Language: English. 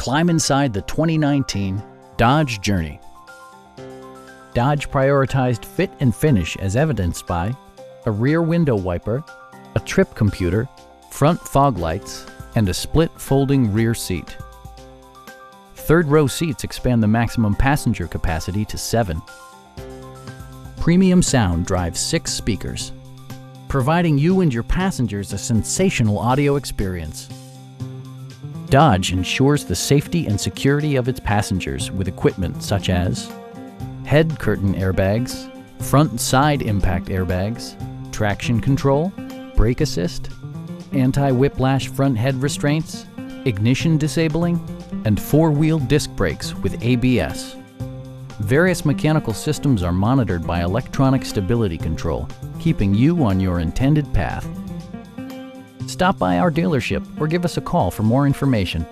Climb inside the 2019 Dodge Journey. Dodge prioritized fit and finish as evidenced by a rear window wiper, a trip computer, front fog lights, and a split folding rear seat. Third row seats expand the maximum passenger capacity to 7. Premium sound drives 6 speakers, providing you and your passengers a sensational audio experience. Dodge ensures the safety and security of its passengers with equipment such as head curtain airbags, front and side impact airbags, traction control, brake assist, anti-whiplash front head restraints, ignition disabling, and 4-wheel disc brakes with ABS. Various mechanical systems are monitored by electronic stability control, keeping you on your intended path. Stop by our dealership or give us a call for more information.